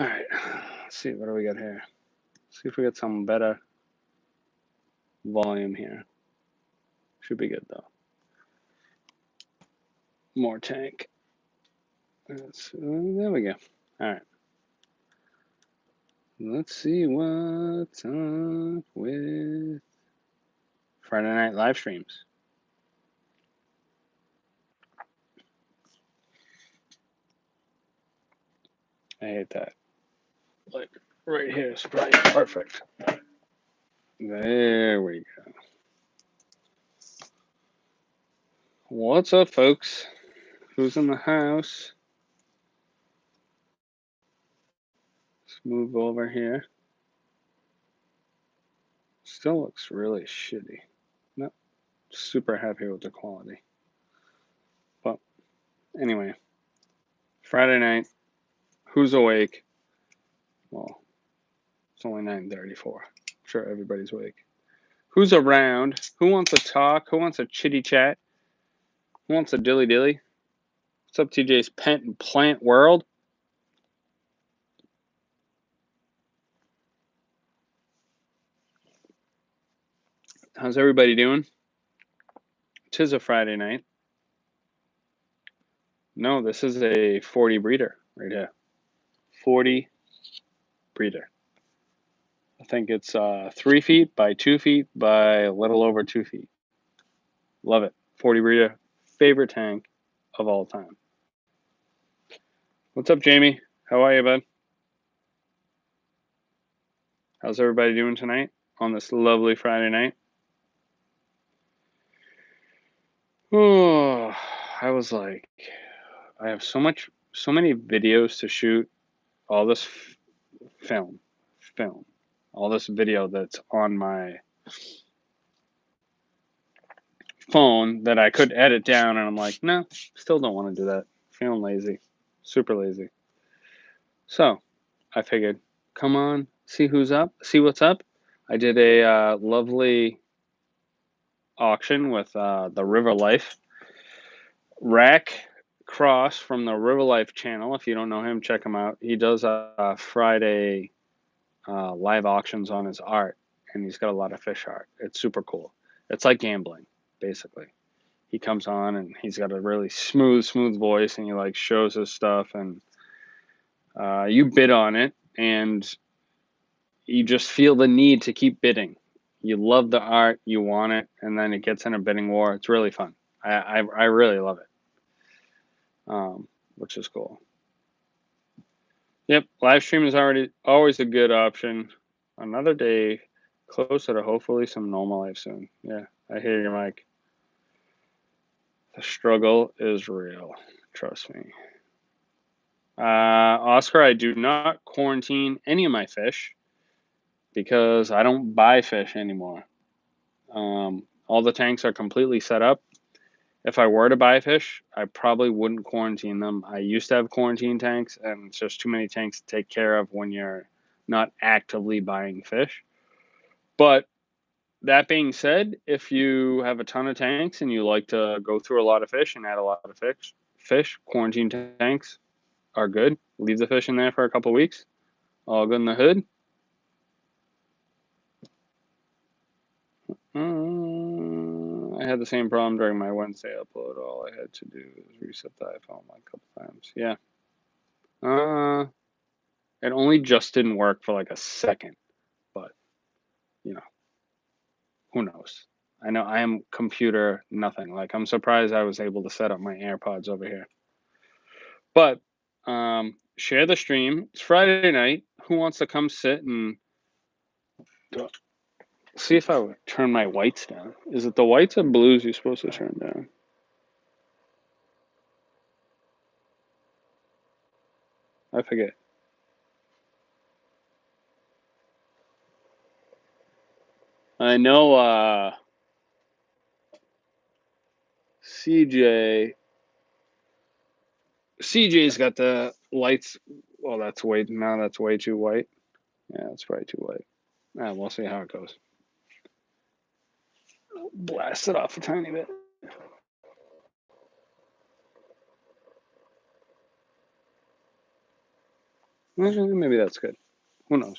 All right, let's see, what do we got here? See if we get some better volume here. Should be good though. More tank. There we go. All right. Let's see what's up with Friday night live streams. I hate that. Like right here is probably perfect. There we go. What's up, folks? Who's in the house? Let's move over here. Still looks really shitty. Not super happy with the quality. But anyway, Friday night. Who's awake? Well, it's only 9:34. I'm sure everybody's awake. Who's around? Who wants to talk? Who wants a chitty chat? Who wants a dilly dilly? What's up, TJ's Pet and Plant World? How's everybody doing? 'Tis a Friday night. No, this is a 40 breeder right here. 40 breeder. I think it's 3 feet by 2 feet by a little over 2 feet. Love it. 40 breeder. Favorite tank of all time. What's up, Jamie? How are you, bud? How's everybody doing tonight on this lovely Friday night? Oh, I was like, I have so many videos to shoot, all this film, all this video that's on my phone that I could edit down, and I'm like, no, still don't want to do that. Feeling lazy, super lazy. So I figured, come on, see who's up, see what's up. I did a lovely auction with the River Life. Rack Cross from the River Life channel. If you don't know him, check him out. He does Friday live auctions on his art, and he's got a lot of fish art. It's super cool. It's like gambling, basically. He comes on and he's got a really smooth voice, and he like shows his stuff, and you bid on it, and you just feel the need to keep bidding. You love the art, you want it, and then it gets in a bidding war. It's really fun. I really love it, which is cool. Yep, live stream is always a good option. Another day closer to hopefully some normal life soon. Yeah, I hear you, Mike. The struggle is real. Trust me. Oscar, I do not quarantine any of my fish because I don't buy fish anymore. All the tanks are completely set up. If I were to buy fish, I probably wouldn't quarantine them. I used to have quarantine tanks, and it's just too many tanks to take care of when you're not actively buying fish. But that being said, if you have a ton of tanks and you like to go through a lot of fish and add a lot of fish, quarantine tanks are good. Leave the fish in there for a couple weeks. All good in the hood. I had the same problem during my Wednesday upload. All I had to do was reset the iPhone like a couple times. Yeah. It only just didn't work for like a second, but you know, who knows? I know I am computer nothing. Like I'm surprised I was able to set up my AirPods over here. But share the stream. It's Friday night. Who wants to come sit and see if I would turn my whites down? Is it the whites or blues you're supposed to turn down? I forget. I know CJ's got the lights. Well, that's way too white. Yeah, that's probably too white. We'll see how it goes. Blast it off a tiny bit. Maybe that's good. Who knows?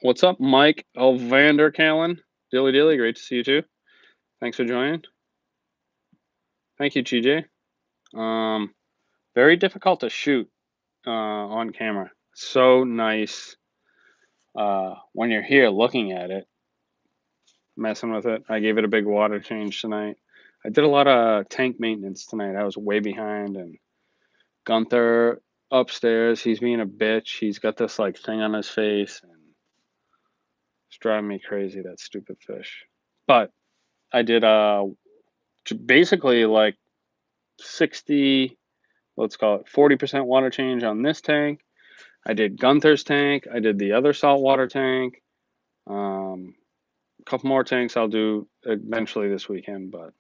What's up, Mike Elvander Callan? Dilly Dilly, great to see you too. Thanks for joining. Thank you, TJ. Very difficult to shoot on camera. So nice when you're here looking at it, messing with it. I gave it a big water change tonight. I did a lot of tank maintenance tonight. I was way behind, and Gunther upstairs, he's being a bitch. He's got this like thing on his face, and it's driving me crazy, that stupid fish. But I did basically like 60, let's call it 40% water change on this tank. I did Gunther's tank. I did the other saltwater tank. A couple more tanks I'll do eventually this weekend, but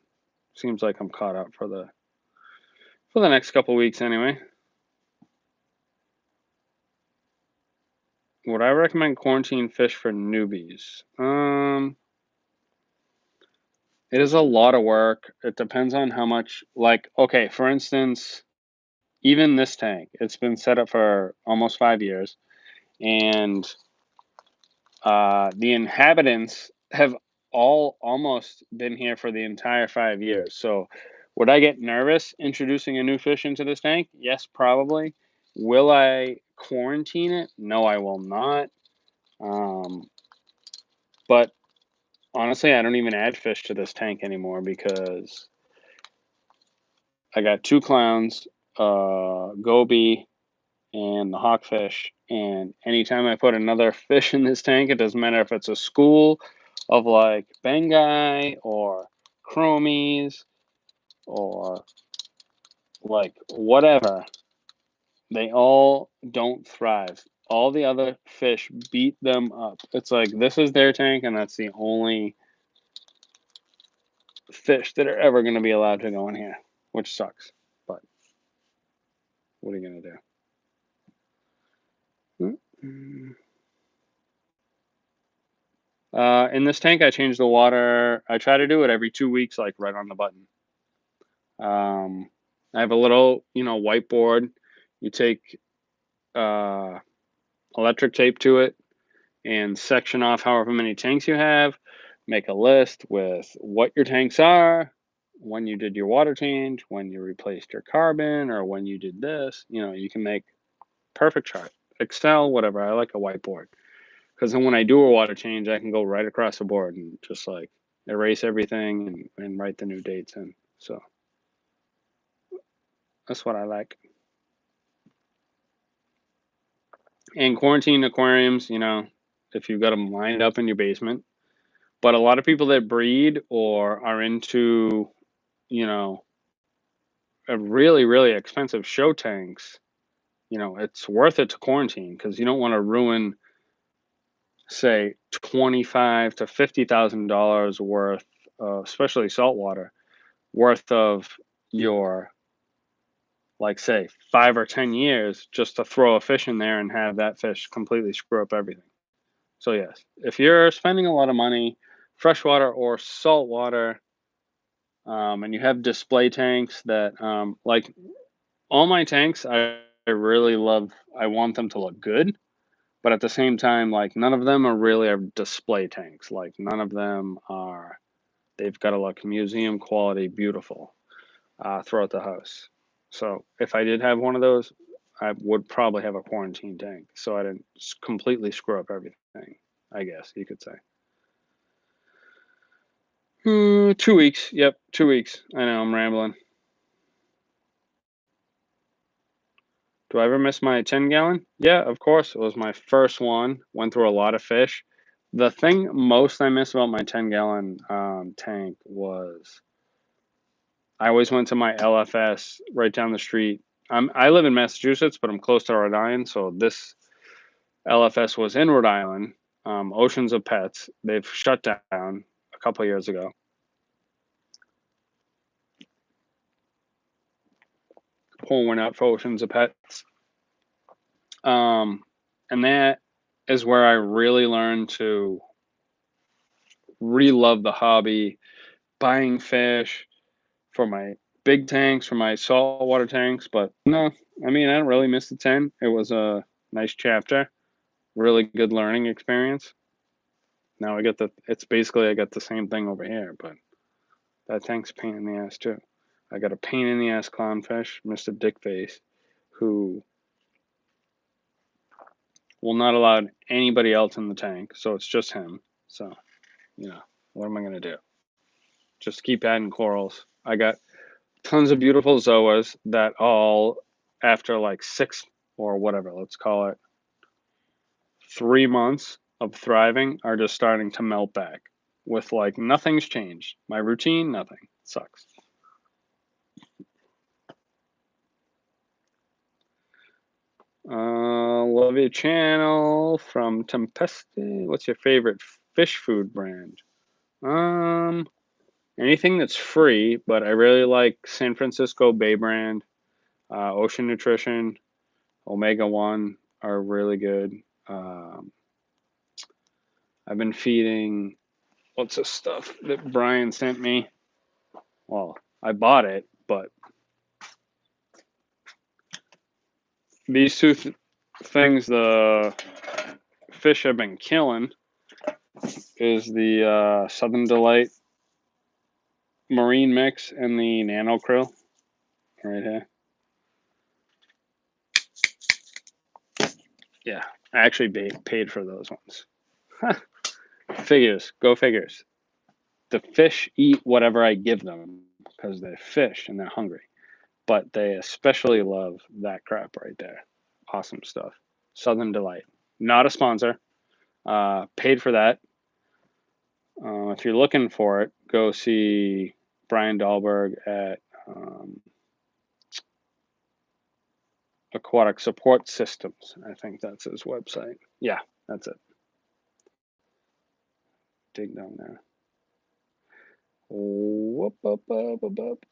seems like I'm caught up for the next couple weeks anyway. Would I recommend quarantine fish for newbies? It is a lot of work. It depends on how much, like, okay, for instance, even this tank, it's been set up for almost 5 years, and the inhabitants have all almost been here for the entire 5 years. So, would I get nervous introducing a new fish into this tank? Yes, probably. Will I quarantine it? No, I will not. But honestly, I don't even add fish to this tank anymore because I got two clowns, goby, and the hawkfish. And anytime I put another fish in this tank, it doesn't matter if it's a school of like bengai or chromies or like whatever, they all don't thrive. All the other fish beat them up. It's like this is their tank, and that's the only fish that are ever going to be allowed to go in here, which sucks. But what are you going to do? In this tank, I change the water. I try to do it every 2 weeks, like right on the button. I have a little, whiteboard. You take electric tape to it and section off however many tanks you have. Make a list with what your tanks are, when you did your water change, when you replaced your carbon, or when you did this. You can make perfect chart. Excel, whatever. I like a whiteboard. Because then when I do a water change, I can go right across the board and just like erase everything and write the new dates in. So that's what I like. And quarantine aquariums, if you've got them lined up in your basement. But a lot of people that breed or are into, a really, really expensive show tanks, it's worth it to quarantine because you don't want to ruin, say, 25 to $50,000 worth, especially saltwater, worth of your, like, say, 5 or 10 years just to throw a fish in there and have that fish completely screw up everything. So yes, if you're spending a lot of money, freshwater or saltwater, and you have display tanks that, like all my tanks, I really love. I want them to look good, but at the same time, like none of them are really display tanks. Like none of them are. They've got to look museum quality, beautiful throughout the house. So if I did have one of those, I would probably have a quarantine tank, so I didn't completely screw up everything. I guess you could say. 2 weeks. Yep, 2 weeks. I know I'm rambling. Do I ever miss my 10-gallon? Yeah, of course. It was my first one. Went through a lot of fish. The thing most I miss about my 10-gallon tank was I always went to my LFS right down the street. I live in Massachusetts, but I'm close to Rhode Island, so this LFS was in Rhode Island. Oceans of Pets. They've shut down a couple of years ago. Pull one out for Oceans of Pets. And that is where I really learned to re-love the hobby, buying fish for my big tanks for my saltwater tanks, but no, I mean, I don't really miss the 10. It was a nice chapter, really good learning experience. Now it's basically I got the same thing over here, but that tank's a pain in the ass too. I got a pain in the ass clownfish, Mr. Dickface, who will not allow anybody else in the tank, so it's just him. So, what am I gonna do? Just keep adding corals. I got tons of beautiful zoas that all, after like 6 or whatever, let's call it 3 months of thriving, are just starting to melt back with like nothing's changed. My routine, nothing. Sucks. Love your channel from Tempeste. What's your favorite fish food brand? Anything that's free, but I really like San Francisco Bay brand, Ocean Nutrition, Omega One are really good. I've been feeding what's the stuff that Brian sent me. Well, I bought it, but these two things the fish have been killing is the Southern Delight Marine Mix and the Nano Krill right here. Yeah, I actually paid for those ones. Figures, go figures. The fish eat whatever I give them because they're fish and they're hungry. But they especially love that crap right there. Awesome stuff. Southern Delight. Not a sponsor. Paid for that. If you're looking for it, go see Brian Dahlberg at Aquatic Support Systems. I think that's his website. Yeah, that's it. Dig down there. Whoop, up, up, up, up.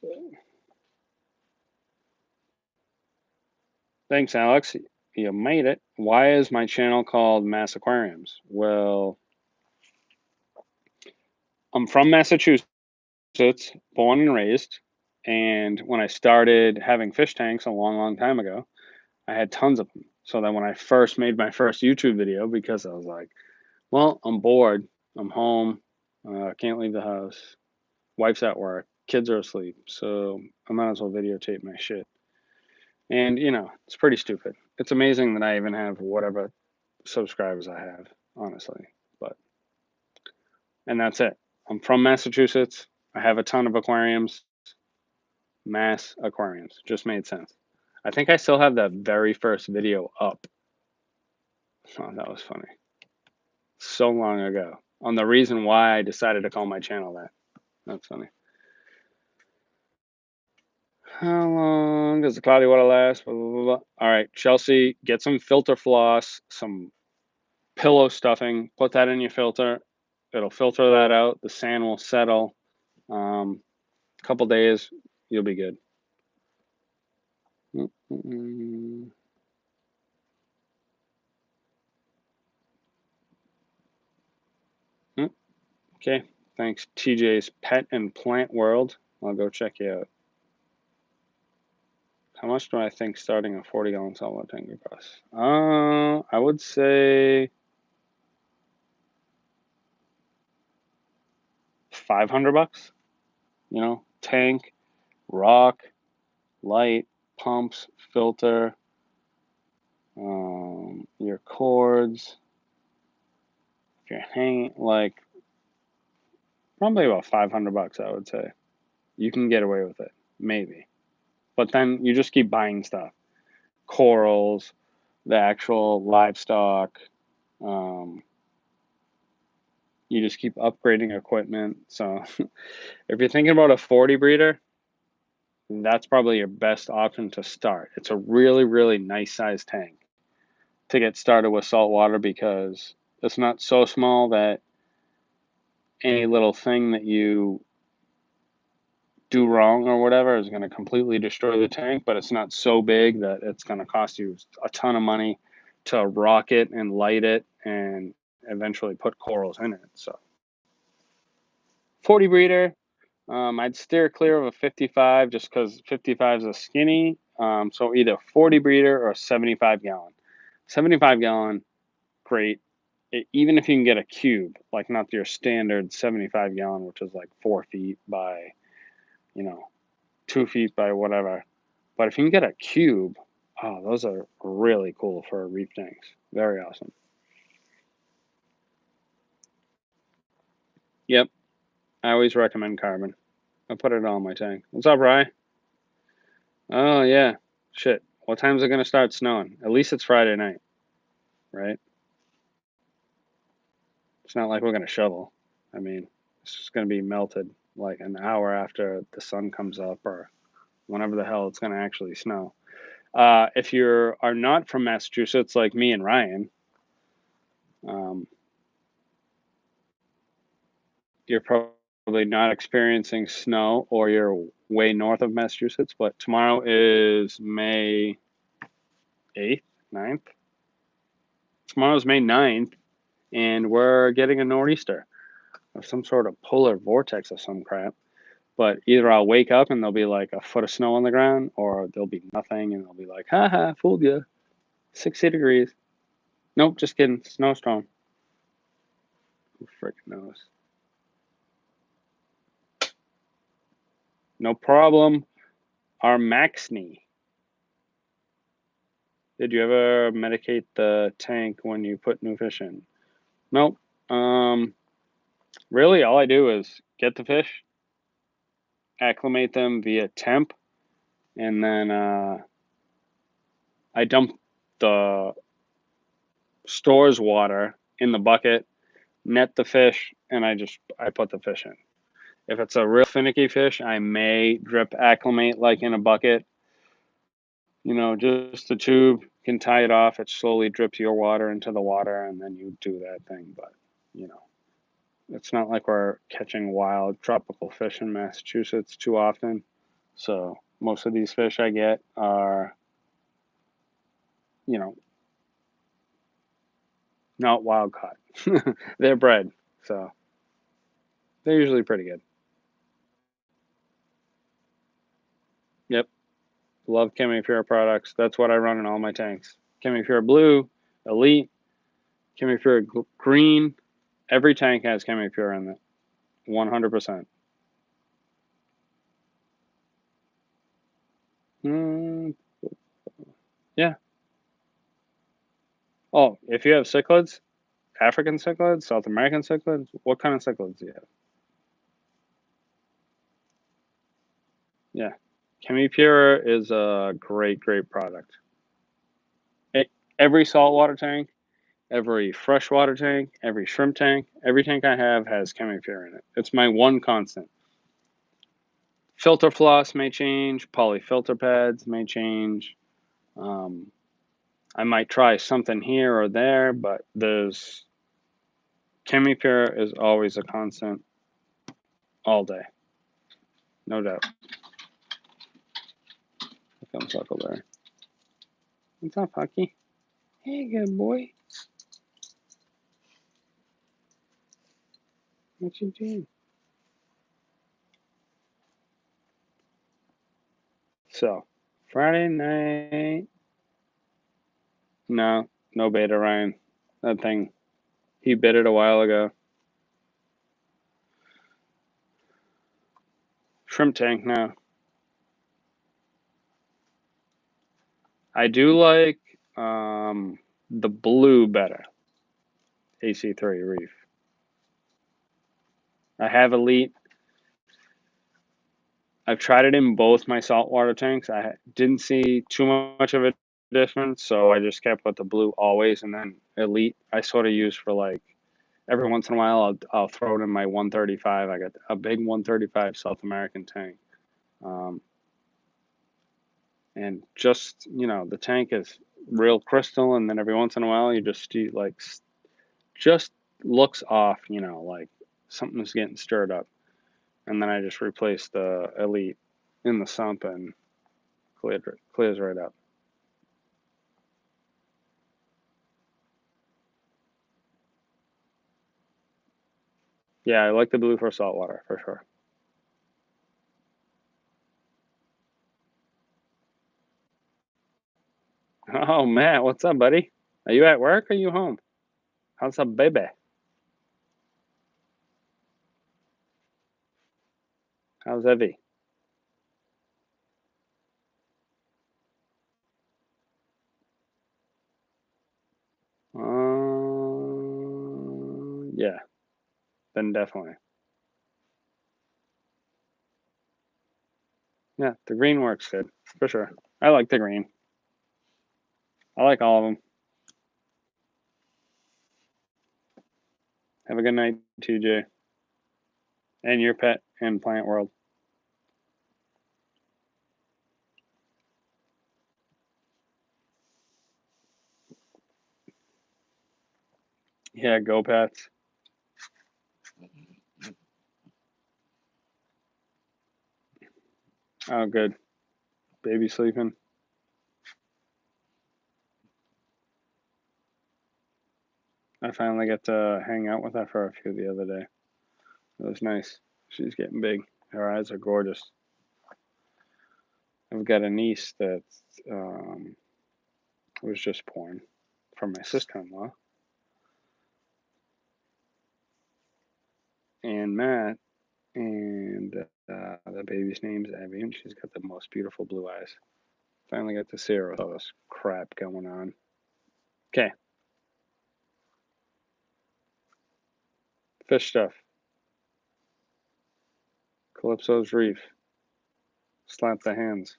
Thanks, Alex. You made it. Why is my channel called Mass Aquariums? Well, I'm from Massachusetts, born and raised. And when I started having fish tanks a long, long time ago, I had tons of them. So then when I first made my first YouTube video, because I was like, well, I'm bored, I'm home, can't leave the house, wife's at work, kids are asleep, so I might as well videotape my shit. And, it's pretty stupid. It's amazing that I even have whatever subscribers I have, honestly. And that's it. I'm from Massachusetts. I have a ton of aquariums. Mass Aquariums. Just made sense. I think I still have that very first video up. Oh, that was funny. So long ago. On the reason why I decided to call my channel that. That's funny. How long does the cloudy water last? Blah, blah, blah, blah. All right, Chelsea, get some filter floss, some pillow stuffing. Put that in your filter. It'll filter that out. The sand will settle. A couple days, you'll be good. Okay, thanks, TJ's Pet and Plant World. I'll go check you out. How much do I think starting a 40-gallon saltwater tank would cost? I would say $500. Tank, rock, light, pumps, filter, your cords. If you're hanging, probably about $500, I would say. You can get away with it, maybe. But then you just keep buying stuff. Corals, the actual livestock. You just keep upgrading equipment. So if you're thinking about a 40 breeder, that's probably your best option to start. It's a really, really nice sized tank to get started with saltwater because it's not so small that any little thing that you do wrong or whatever is going to completely destroy the tank, but it's not so big that it's going to cost you a ton of money to rock it and light it and eventually put corals in it. So 40 breeder, I'd steer clear of a 55 just because 55 is a skinny. So either 40 breeder or 75 gallon. 75 gallon, great. Even if you can get a cube, like not your standard 75 gallon, which is like 4 feet by, you know, 2 feet by whatever. But if you can get a cube, oh, those are really cool for reef tanks. Very awesome. Yep, I always recommend carbon. I put it on my tank. What's up, Rye? Oh yeah, shit. What time's it gonna start snowing? At least it's Friday night, right? It's not like we're gonna shovel. I mean, it's just gonna be melted like an hour after the sun comes up or whenever the hell it's gonna actually snow. If you are not from Massachusetts, like me and Ryan, um, you're probably not experiencing snow or you're way north of Massachusetts. But tomorrow is May 8th, 9th. Tomorrow's May 9th, and we're getting a nor'easter of some sort of polar vortex of some crap. But either I'll wake up and there'll be like a foot of snow on the ground, or there'll be nothing, and they'll be like, "Ha, fooled you, 60 degrees." Nope, just kidding. Snowstorm. Who freaking knows? No problem. Our Maxney. Did you ever medicate the tank when you put new fish in? Nope. Um, really, all I do is get the fish, acclimate them via temp, and then I dump the store's water in the bucket, net the fish, and I put the fish in. If it's a real finicky fish, I may drip acclimate like in a bucket. Just a tube, can tie it off. It slowly drips your water into the water, and then you do that thing. But you know, it's not like we're catching wild tropical fish in Massachusetts too often. So most of these fish I get are, you know, not wild caught. They're bred, so they're usually pretty good. Yep, love ChemiPure products. That's what I run in all my tanks. ChemiPure Blue, Elite, ChemiPure Green. Every tank has ChemiPure in it, 100%. Mm, yeah. Oh, if you have cichlids, African cichlids, South American cichlids, what kind of cichlids do you have? Yeah. ChemiPure is a great, great product. Every saltwater tank, every freshwater tank, every shrimp tank, every tank I have has ChemiPure in it. It's my one constant. Filter floss may change, polyfilter pads may change. Um, I might try something here or there, but there's ChemiPure is always a constant all day, no doubt. Here comes Huckleberry. What's up, Hucky? Hey, good boy. What you doing? So, Friday night. No, no beta, Ryan. That thing, he bit it a while ago. Shrimp tank now. I do like the blue better. AC3 Reef. I have Elite. I've tried it in both my saltwater tanks. I didn't see too much of a difference, so I just kept with the blue always, and then Elite I sort of use for like every once in a while. I'll throw it in my 135. I got a big 135 South American tank, um, and just the tank is real crystal, and then every once in a while you just see like just looks off, like something's getting stirred up, and then I just replace the Elite in the sump and clears right up. Yeah, I like the blue for saltwater for sure. Oh, Matt, what's up, buddy? Are you at work or are you home? How's up, baby? How's Evie? Yeah, then definitely. Yeah, the green works good for sure. I like the green. I like all of them. Have a good night, TJ, and your pet and plant world. Yeah, go pets. Oh, good. Baby sleeping. I finally got to hang out with her for a few the other day. It was nice. She's getting big. Her eyes are gorgeous. I've got a niece that was just born from my sister-in-law, and Matt, and the baby's name's Abby, and she's got the most beautiful blue eyes. Finally got to see her with all this crap going on. Okay, fish stuff. Calypso's Reef. Slap the hands.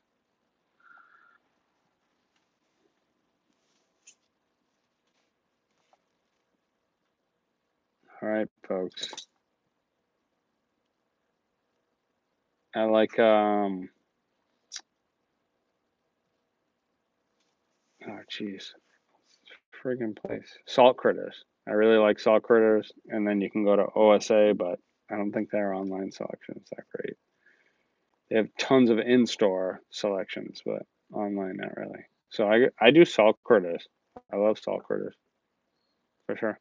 All right, folks. I like oh jeez, friggin' place. Salt critters. I really like salt critters, and then you can go to OSA, but I don't think their online selection is that great. They have tons of in-store selections, but online not really. So I do salt critters. I love salt critters for sure.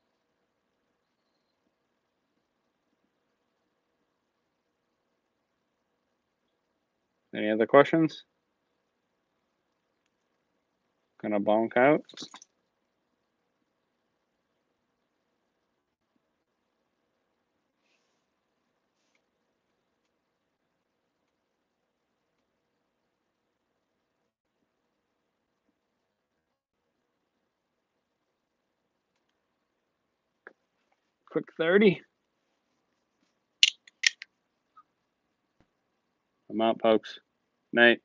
Any other questions? Gonna bonk out. Quick 30. I'm out, folks. Night.